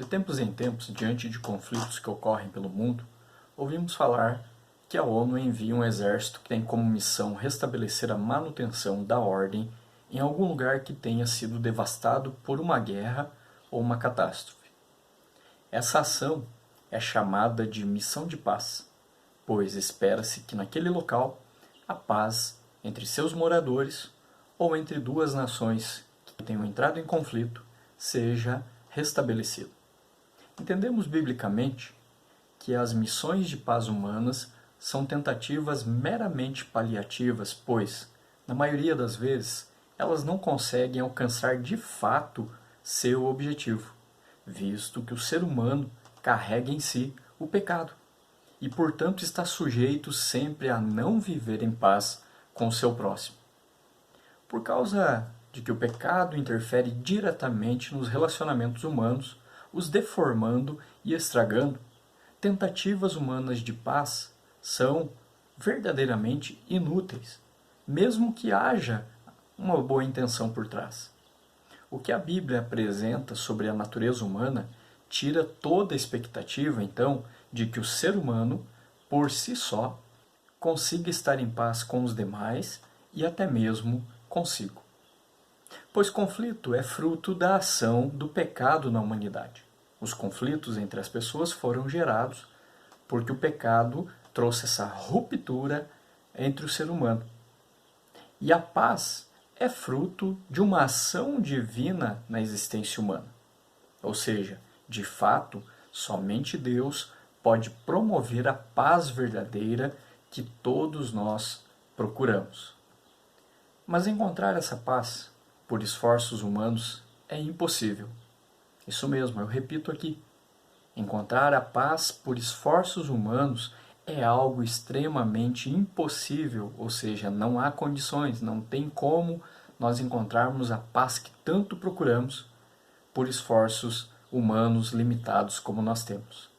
De tempos em tempos, diante de conflitos que ocorrem pelo mundo, ouvimos falar que a ONU envia um exército que tem como missão restabelecer a manutenção da ordem em algum lugar que tenha sido devastado por uma guerra ou uma catástrofe. Essa ação é chamada de missão de paz, pois espera-se que naquele local a paz entre seus moradores ou entre duas nações que tenham entrado em conflito seja restabelecida. Entendemos biblicamente que as missões de paz humanas são tentativas meramente paliativas, pois, na maioria das vezes, elas não conseguem alcançar de fato seu objetivo, visto que o ser humano carrega em si o pecado e, portanto, está sujeito sempre a não viver em paz com o seu próximo. Por causa de que o pecado interfere diretamente nos relacionamentos humanos, os deformando e estragando, tentativas humanas de paz são verdadeiramente inúteis, mesmo que haja uma boa intenção por trás. O que a Bíblia apresenta sobre a natureza humana tira toda a expectativa, então, de que o ser humano, por si só, consiga estar em paz com os demais e até mesmo consigo. Pois conflito é fruto da ação do pecado na humanidade. Os conflitos entre as pessoas foram gerados porque o pecado trouxe essa ruptura entre o ser humano. E a paz é fruto de uma ação divina na existência humana. Ou seja, de fato, somente Deus pode promover a paz verdadeira que todos nós procuramos. Mas encontrar essa paz por esforços humanos é impossível. Isso mesmo, eu repito aqui. Encontrar a paz por esforços humanos é algo extremamente impossível, ou seja, não há condições, não tem como nós encontrarmos a paz que tanto procuramos por esforços humanos limitados como nós temos.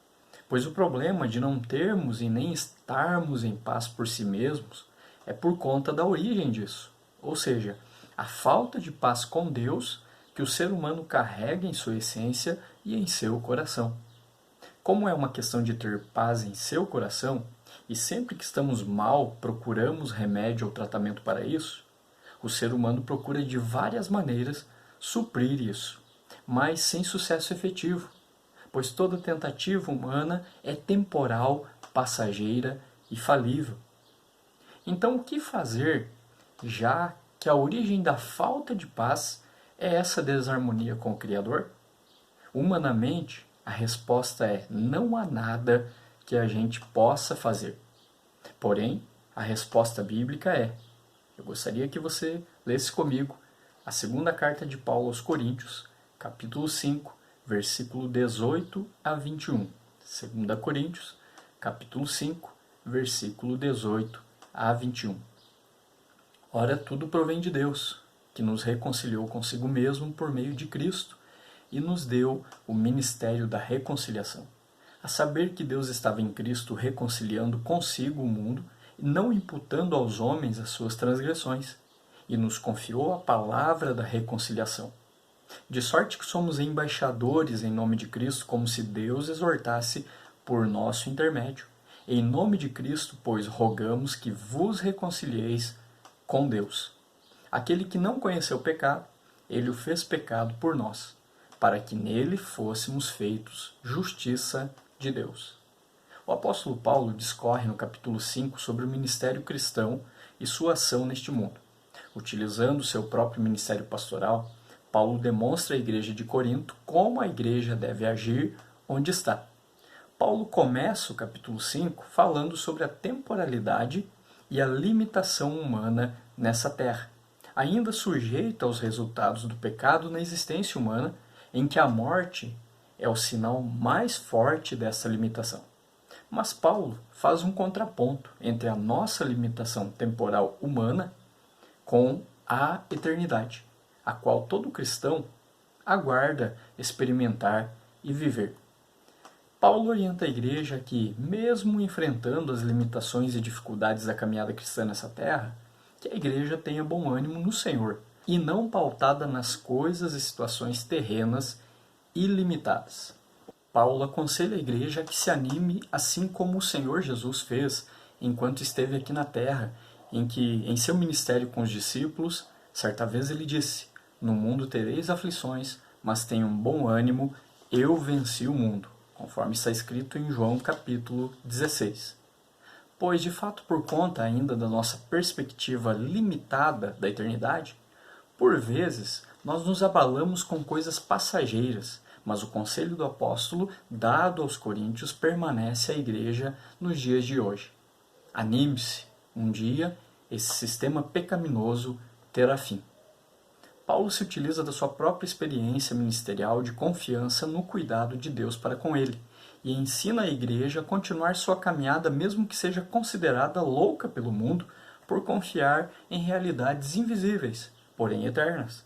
Pois o problema de não termos e nem estarmos em paz por si mesmos é por conta da origem disso, ou seja, a falta de paz com Deus que o ser humano carrega em sua essência e em seu coração. Como é uma questão de ter paz em seu coração, e sempre que estamos mal procuramos remédio ou tratamento para isso, o ser humano procura de várias maneiras suprir isso, mas sem sucesso efetivo, pois toda tentativa humana é temporal, passageira e falível. Então, o que fazer, já que a origem da falta de paz é essa desarmonia com o Criador? Humanamente, a resposta é: não há nada que a gente possa fazer. Porém, a resposta bíblica é: eu gostaria que você lesse comigo a segunda carta de Paulo aos Coríntios, capítulo 5, versículo 18 a 21. 2 Coríntios, capítulo 5, versículo 18 a 21. Ora, tudo provém de Deus, que nos reconciliou consigo mesmo por meio de Cristo e nos deu o ministério da reconciliação. A saber que Deus estava em Cristo reconciliando consigo o mundo, e não imputando aos homens as suas transgressões, e nos confiou a palavra da reconciliação. De sorte que somos embaixadores em nome de Cristo, como se Deus exortasse por nosso intermédio. Em nome de Cristo, pois, rogamos que vos reconcilieis com Deus. Aquele que não conheceu o pecado, ele o fez pecado por nós, para que nele fôssemos feitos justiça de Deus. O apóstolo Paulo discorre no capítulo 5 sobre o ministério cristão e sua ação neste mundo. Utilizando seu próprio ministério pastoral, Paulo demonstra à igreja de Corinto como a igreja deve agir onde está. Paulo começa o capítulo 5 falando sobre a temporalidade e a limitação humana nessa terra, ainda sujeita aos resultados do pecado na existência humana, em que a morte é o sinal mais forte dessa limitação. Mas Paulo faz um contraponto entre a nossa limitação temporal humana com a eternidade, a qual todo cristão aguarda experimentar e viver. Paulo orienta a igreja que, mesmo enfrentando as limitações e dificuldades da caminhada cristã nessa terra, que a igreja tenha bom ânimo no Senhor, e não pautada nas coisas e situações terrenas ilimitadas. Paulo aconselha a igreja a que se anime assim como o Senhor Jesus fez enquanto esteve aqui na terra, em que, em seu ministério com os discípulos, certa vez ele disse: "No mundo tereis aflições, mas tenham bom ânimo, eu venci o mundo", conforme está escrito em João capítulo 16. Pois, de fato, por conta ainda da nossa perspectiva limitada da eternidade, por vezes nós nos abalamos com coisas passageiras, mas o conselho do apóstolo dado aos coríntios permanece à igreja nos dias de hoje. Anime-se, um dia esse sistema pecaminoso terá fim. Paulo se utiliza da sua própria experiência ministerial de confiança no cuidado de Deus para com ele, e ensina a igreja a continuar sua caminhada mesmo que seja considerada louca pelo mundo por confiar em realidades invisíveis, porém eternas.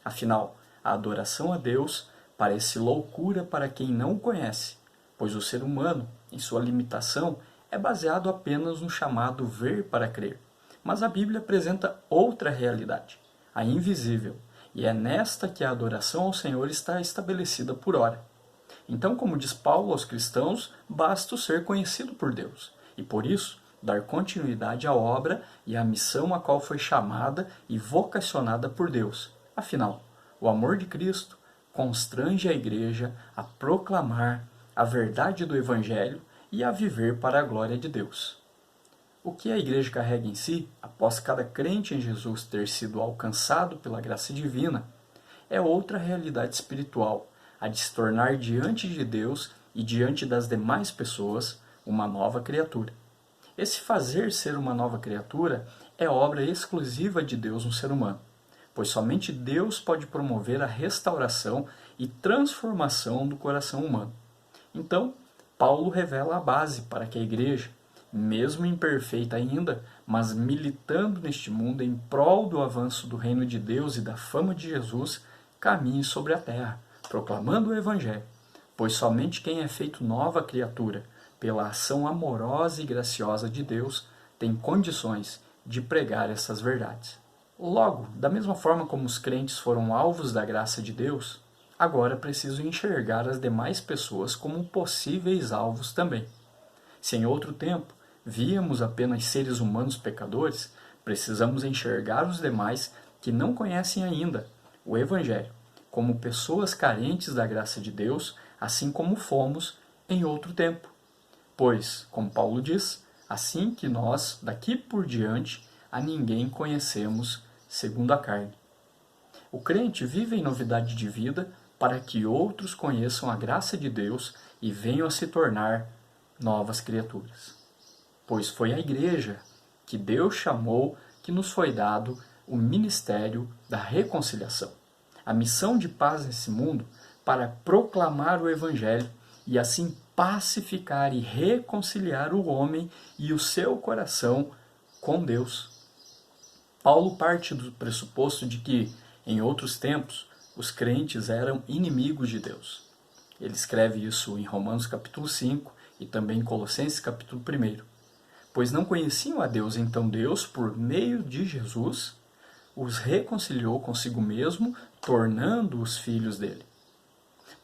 Afinal, a adoração a Deus parece loucura para quem não o conhece, pois o ser humano, em sua limitação, é baseado apenas no chamado ver para crer. Mas a Bíblia apresenta outra realidade, a invisível, e é nesta que a adoração ao Senhor está estabelecida por ora. Então, como diz Paulo aos cristãos, basta o ser conhecido por Deus, e por isso dar continuidade à obra e à missão a qual foi chamada e vocacionada por Deus. Afinal, o amor de Cristo constrange a igreja a proclamar a verdade do Evangelho e a viver para a glória de Deus. O que a igreja carrega em si, após cada crente em Jesus ter sido alcançado pela graça divina, é outra realidade espiritual, a de se tornar diante de Deus e diante das demais pessoas uma nova criatura. Esse fazer ser uma nova criatura é obra exclusiva de Deus no ser humano, pois somente Deus pode promover a restauração e transformação do coração humano. Então, Paulo revela a base para que a igreja, mesmo imperfeita ainda, mas militando neste mundo em prol do avanço do reino de Deus e da fama de Jesus, caminhe sobre a terra, proclamando o Evangelho, pois somente quem é feito nova criatura, pela ação amorosa e graciosa de Deus, tem condições de pregar essas verdades. Logo, da mesma forma como os crentes foram alvos da graça de Deus, agora preciso enxergar as demais pessoas como possíveis alvos também. Se em outro tempo víamos apenas seres humanos pecadores, precisamos enxergar os demais que não conhecem ainda o Evangelho como pessoas carentes da graça de Deus, assim como fomos em outro tempo. Pois, como Paulo diz, assim que nós, daqui por diante, a ninguém conhecemos segundo a carne. O crente vive em novidade de vida para que outros conheçam a graça de Deus e venham a se tornar novas criaturas. Pois foi a igreja que Deus chamou, que nos foi dado o ministério da reconciliação, a missão de paz nesse mundo para proclamar o Evangelho e assim pacificar e reconciliar o homem e o seu coração com Deus. Paulo parte do pressuposto de que, em outros tempos, os crentes eram inimigos de Deus. Ele escreve isso em Romanos capítulo 5 e também em Colossenses capítulo 1. Pois não conheciam a Deus, então Deus, por meio de Jesus, os reconciliou consigo mesmo, tornando-os filhos dele.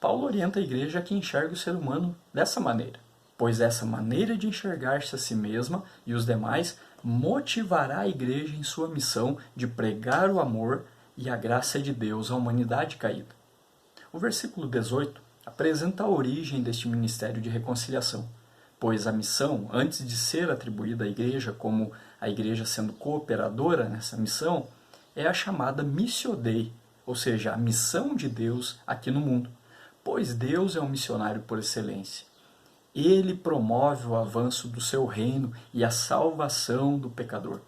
Paulo orienta a igreja a que enxergue o ser humano dessa maneira, pois essa maneira de enxergar-se a si mesma e os demais motivará a igreja em sua missão de pregar o amor e a graça de Deus à humanidade caída. O versículo 18 apresenta a origem deste ministério de reconciliação, pois a missão, antes de ser atribuída à igreja como a igreja sendo cooperadora nessa missão, é a chamada Missio Dei, ou seja, a missão de Deus aqui no mundo, pois Deus é um missionário por excelência. Ele promove o avanço do seu reino e a salvação do pecador.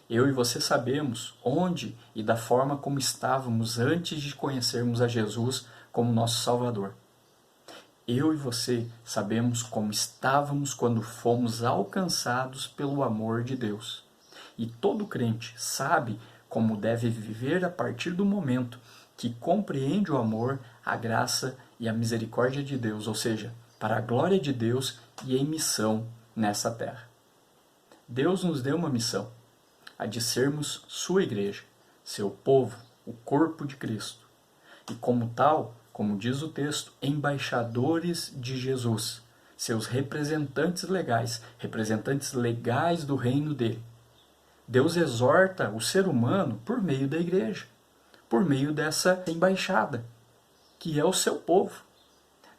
Eu e você sabemos onde e da forma como estávamos antes de conhecermos a Jesus como nosso Salvador. Eu e você sabemos como estávamos quando fomos alcançados pelo amor de Deus. E todo crente sabe como deve viver a partir do momento que compreende o amor, a graça e a misericórdia de Deus, ou seja, para a glória de Deus e em missão nessa terra. Deus nos deu uma missão, a de sermos sua igreja, seu povo, o corpo de Cristo. E como tal, como diz o texto, embaixadores de Jesus, seus representantes legais do reino dele. Deus exorta o ser humano por meio da igreja, por meio dessa embaixada, que é o seu povo.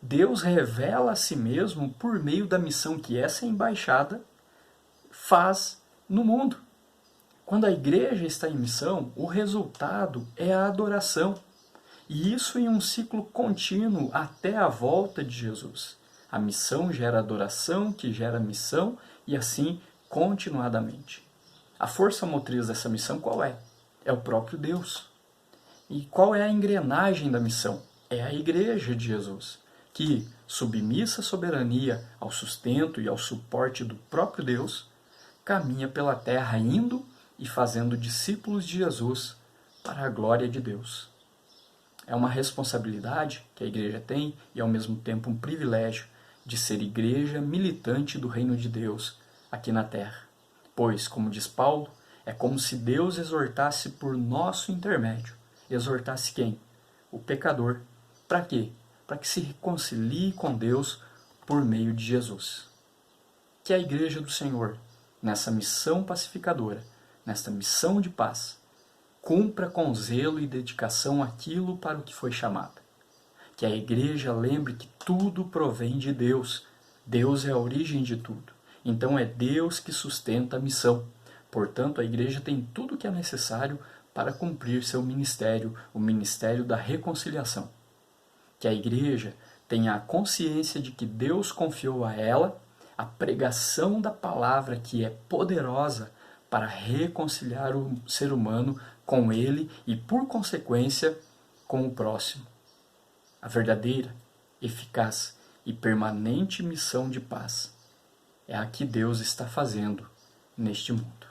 Deus revela a si mesmo por meio da missão que essa embaixada faz no mundo. Quando a igreja está em missão, o resultado é a adoração. E isso em um ciclo contínuo até a volta de Jesus. A missão gera adoração, que gera missão, e assim continuadamente. A força motriz dessa missão qual é? É o próprio Deus. E qual é a engrenagem da missão? É a igreja de Jesus, que, submissa à soberania, ao sustento e ao suporte do próprio Deus, caminha pela terra indo e fazendo discípulos de Jesus para a glória de Deus. É uma responsabilidade que a igreja tem e ao mesmo tempo um privilégio de ser igreja militante do reino de Deus aqui na terra. Pois, como diz Paulo, é como se Deus exortasse por nosso intermédio. Exortasse quem? O pecador. Para quê? Para que se reconcilie com Deus por meio de Jesus. Que a igreja do Senhor, nessa missão pacificadora, nesta missão de paz, cumpra com zelo e dedicação aquilo para o que foi chamada. Que a igreja lembre que tudo provém de Deus. Deus é a origem de tudo. Então é Deus que sustenta a missão. Portanto, a igreja tem tudo o que é necessário para cumprir seu ministério, o ministério da reconciliação. Que a igreja tenha a consciência de que Deus confiou a ela a pregação da palavra que é poderosa para reconciliar o ser humano com ele e, por consequência, com o próximo. A verdadeira, eficaz e permanente missão de paz é a que Deus está fazendo neste mundo.